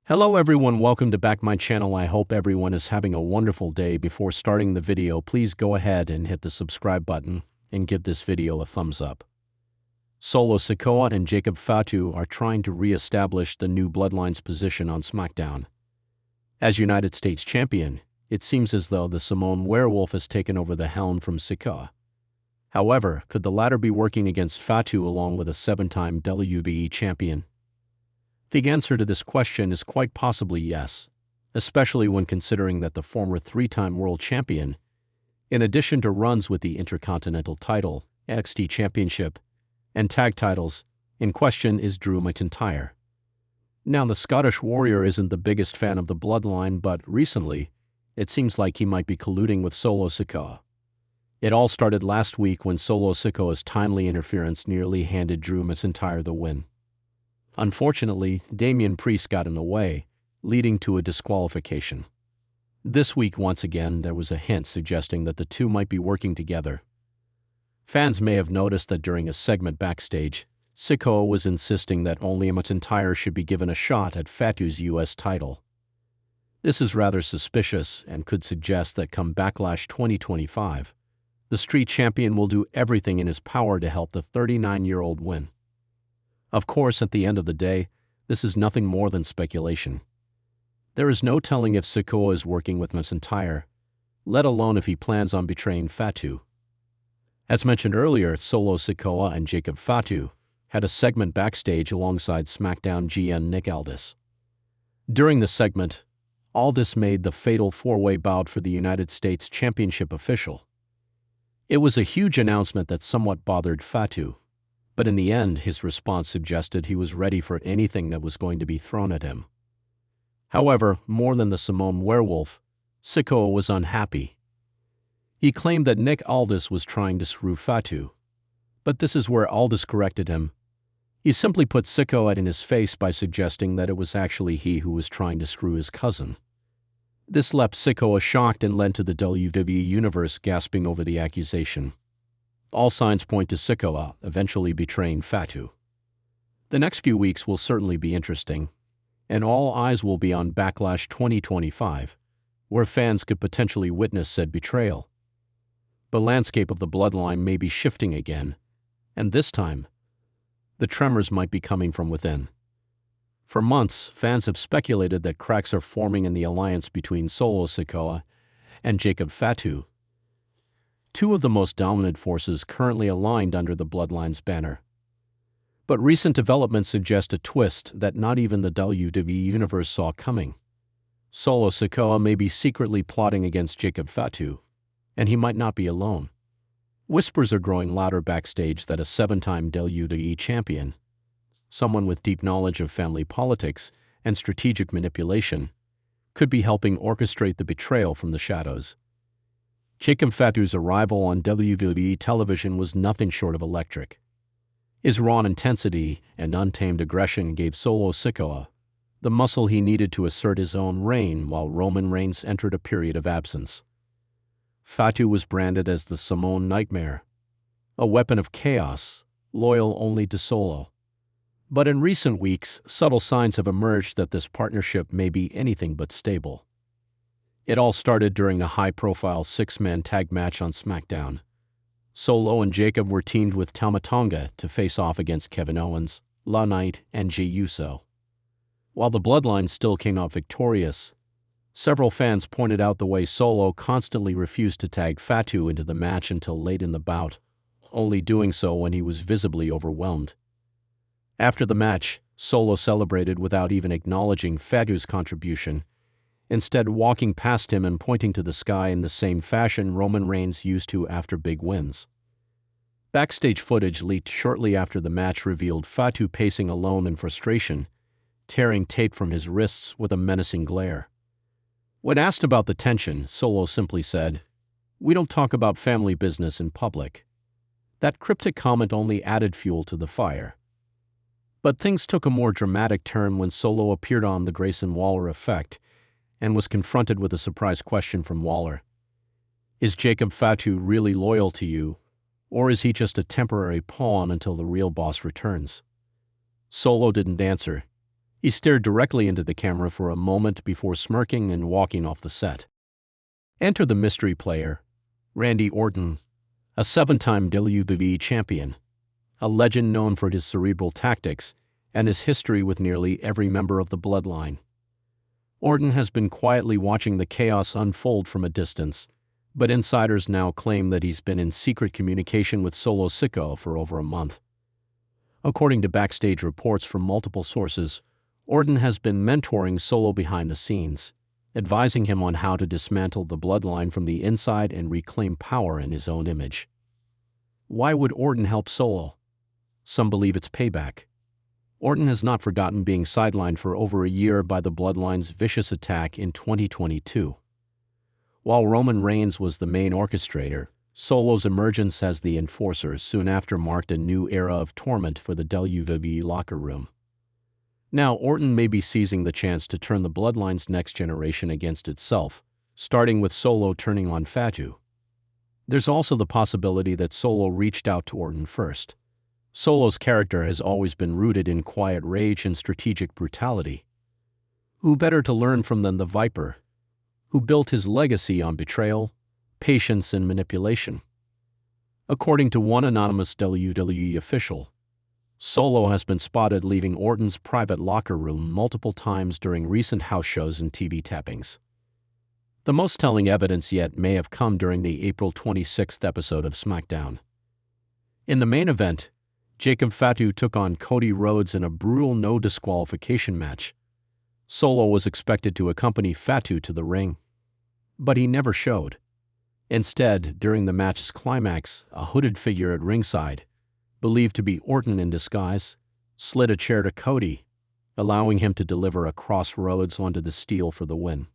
Hello everyone, welcome to back my channel. I hope everyone is having a wonderful day. Before starting the video, please go ahead and hit the subscribe button and give this video a thumbs up. Solo Sikoa and Jacob Fatu are trying to re-establish the new Bloodline's position on SmackDown. As United States Champion, it seems as though the Samoan Werewolf has taken over the helm from Sikoa. However, could the latter be working against Fatu along with a 7-time WWE Champion? The answer to this question is quite possibly yes, especially when considering that the former 3-time world champion, in addition to runs with the Intercontinental title, NXT Championship, and tag titles, in question is Drew McIntyre. Now, the Scottish Warrior isn't the biggest fan of the Bloodline, but recently, it seems like he might be colluding with Solo Sikoa. It all started last week when Solo Sikoa's timely interference nearly handed Drew McIntyre the win. Unfortunately, Damian Priest got in the way, leading to a disqualification. This week, once again, there was a hint suggesting that the two might be working together. Fans may have noticed that during a segment backstage, Sikoa was insisting that only McIntyre should be given a shot at Fatu's US title. This is rather suspicious and could suggest that come Backlash 2025, the Street Champion will do everything in his power to help the 39-year-old win. Of course, at the end of the day, this is nothing more than speculation. There is no telling if Sikoa is working with McIntyre, let alone if he plans on betraying Fatu. As mentioned earlier, Solo Sikoa and Jacob Fatu had a segment backstage alongside SmackDown GM Nick Aldis. During the segment, Aldis made the fatal 4-way bout for the United States Championship official. It was a huge announcement that somewhat bothered Fatu, but in the end, his response suggested he was ready for anything that was going to be thrown at him. However, more than the Samoan Werewolf, Sikoa was unhappy. He claimed that Nick Aldis was trying to screw Fatu, but this is where Aldis corrected him. He simply put Sikoa in his face by suggesting that it was actually he who was trying to screw his cousin. This left Sikoa shocked and led to the WWE Universe gasping over the accusation. All signs point to Sikoa eventually betraying Fatu. The next few weeks will certainly be interesting, and all eyes will be on Backlash 2025, where fans could potentially witness said betrayal. The landscape of the Bloodline may be shifting again, and this time, the tremors might be coming from within. For months, fans have speculated that cracks are forming in the alliance between Solo Sikoa and Jacob Fatu, two of the most dominant forces currently aligned under the Bloodline's banner. But recent developments suggest a twist that not even the WWE Universe saw coming. Solo Sikoa may be secretly plotting against Jacob Fatu, and he might not be alone. Whispers are growing louder backstage that a 7-time WWE champion, someone with deep knowledge of family politics and strategic manipulation, could be helping orchestrate the betrayal from the shadows. Jacob Fatu's arrival on WWE television was nothing short of electric. His raw intensity and untamed aggression gave Solo Sikoa the muscle he needed to assert his own reign while Roman Reigns entered a period of absence. Fatu was branded as the Samoan Nightmare, a weapon of chaos, loyal only to Solo. But in recent weeks, subtle signs have emerged that this partnership may be anything but stable. It all started during a high-profile 6-man tag match on SmackDown. Solo and Jacob were teamed with Tama Tonga to face off against Kevin Owens, LA Knight, and Jey Uso. While the Bloodline still came out victorious, several fans pointed out the way Solo constantly refused to tag Fatu into the match until late in the bout, only doing so when he was visibly overwhelmed. After the match, Solo celebrated without even acknowledging Fatu's contribution, instead walking past him and pointing to the sky in the same fashion Roman Reigns used to after big wins. Backstage footage leaked shortly after the match revealed Fatu pacing alone in frustration, tearing tape from his wrists with a menacing glare. When asked about the tension, Solo simply said, "We don't talk about family business in public." That cryptic comment only added fuel to the fire. But things took a more dramatic turn when Solo appeared on The Grayson Waller Effect and was confronted with a surprise question from Waller. Is Jacob Fatu really loyal to you, or is he just a temporary pawn until the real boss returns? Solo didn't answer. He stared directly into the camera for a moment before smirking and walking off the set. Enter the mystery player, Randy Orton, a 7-time WWE champion, a legend known for his cerebral tactics and his history with nearly every member of the bloodline. Orton has been quietly watching the chaos unfold from a distance, but insiders now claim that he's been in secret communication with Solo Sikoa for over a month. According to backstage reports from multiple sources, Orton has been mentoring Solo behind the scenes, advising him on how to dismantle the bloodline from the inside and reclaim power in his own image. Why would Orton help Solo? Some believe it's payback. Orton has not forgotten being sidelined for over a year by the bloodline's vicious attack in 2022. While Roman Reigns was the main orchestrator, Solo's emergence as the enforcer soon after marked a new era of torment for the WWE locker room. Now, Orton may be seizing the chance to turn the bloodline's next generation against itself, starting with Solo turning on Fatu. There's also the possibility that Solo reached out to Orton first. Solo's character has always been rooted in quiet rage and strategic brutality. Who better to learn from than the Viper, who built his legacy on betrayal, patience, and manipulation? According to one anonymous WWE official, Solo has been spotted leaving Orton's private locker room multiple times during recent house shows and TV tappings. The most telling evidence yet may have come during the April 26th episode of SmackDown. In the main event, Jacob Fatu took on Cody Rhodes in a brutal no-disqualification match. Solo was expected to accompany Fatu to the ring, but he never showed. Instead, during the match's climax, a hooded figure at ringside, believed to be Orton in disguise, slid a chair to Cody, allowing him to deliver a cross Rhodes onto the steel for the win.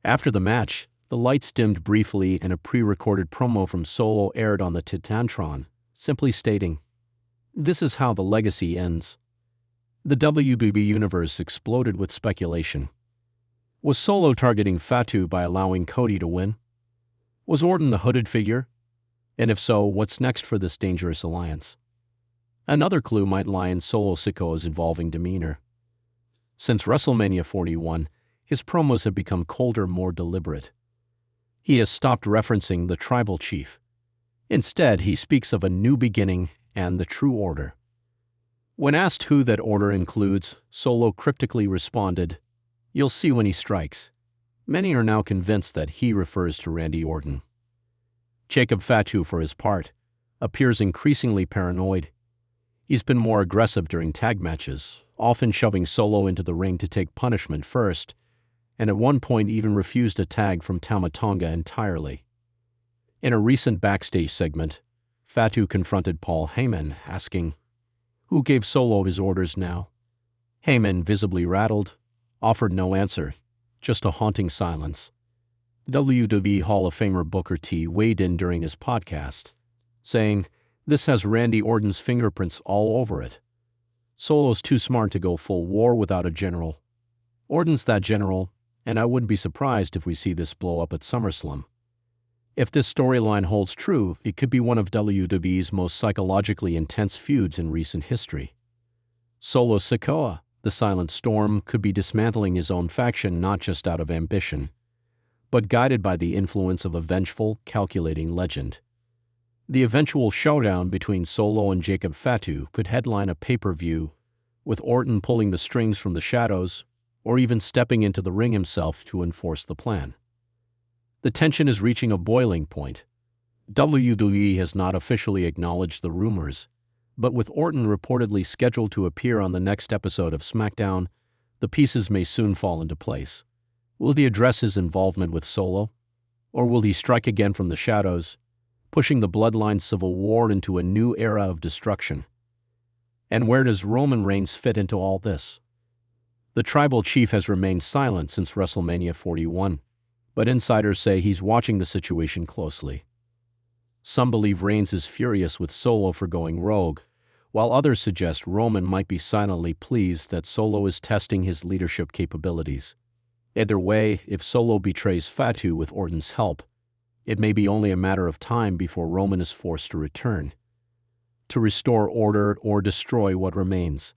After the match, the lights dimmed briefly and a pre-recorded promo from Solo aired on the Titantron, simply stating, "This is how the legacy ends." The WWE Universe exploded with speculation. Was Solo targeting Fatu by allowing Cody to win? Was Orton the hooded figure? And if so, what's next for this dangerous alliance? Another clue might lie in Solo Sikoa's evolving demeanor. Since WrestleMania 41, his promos have become colder, more deliberate. He has stopped referencing the tribal chief. Instead, he speaks of a new beginning and the true order. When asked who that order includes, Solo cryptically responded, "You'll see when he strikes." Many are now convinced that he refers to Randy Orton. Jacob Fatu, for his part, appears increasingly paranoid. He's been more aggressive during tag matches, often shoving Solo into the ring to take punishment first, and at one point even refused a tag from Tama Tonga entirely. In a recent backstage segment, Fatu confronted Paul Heyman, asking, "Who gave Solo his orders now?" Heyman, visibly rattled, offered no answer, just a haunting silence. WWE Hall of Famer Booker T weighed in during his podcast, saying, "This has Randy Orton's fingerprints all over it. Solo's too smart to go full war without a general. Orton's that general, and I wouldn't be surprised if we see this blow up at SummerSlam." If this storyline holds true, it could be one of WWE's most psychologically intense feuds in recent history. Solo Sikoa, the Silent Storm, could be dismantling his own faction not just out of ambition, but guided by the influence of a vengeful, calculating legend. The eventual showdown between Solo and Jacob Fatu could headline a pay-per-view, with Orton pulling the strings from the shadows, or even stepping into the ring himself to enforce the plan. The tension is reaching a boiling point. WWE has not officially acknowledged the rumors, but with Orton reportedly scheduled to appear on the next episode of SmackDown, the pieces may soon fall into place. Will he address his involvement with Solo? Or will he strike again from the shadows, pushing the bloodline civil war into a new era of destruction? And where does Roman Reigns fit into all this? The tribal chief has remained silent since WrestleMania 41, but insiders say he's watching the situation closely. Some believe Reigns is furious with Solo for going rogue, while others suggest Roman might be silently pleased that Solo is testing his leadership capabilities. Either way, if Solo betrays Fatu with Orton's help, it may be only a matter of time before Roman is forced to return, to restore order or destroy what remains.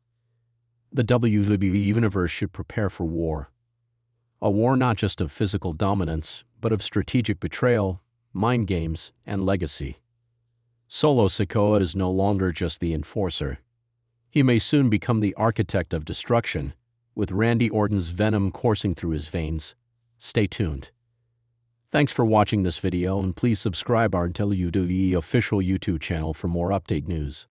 The WWE Universe should prepare for war. A war not just of physical dominance, but of strategic betrayal, mind games, and legacy. Solo Sikoa is no longer just the enforcer. He may soon become the architect of destruction, with Randy Orton's venom coursing through his veins. Stay tuned. Thanks for watching this video, and please subscribe our WWE official YouTube channel for more update news.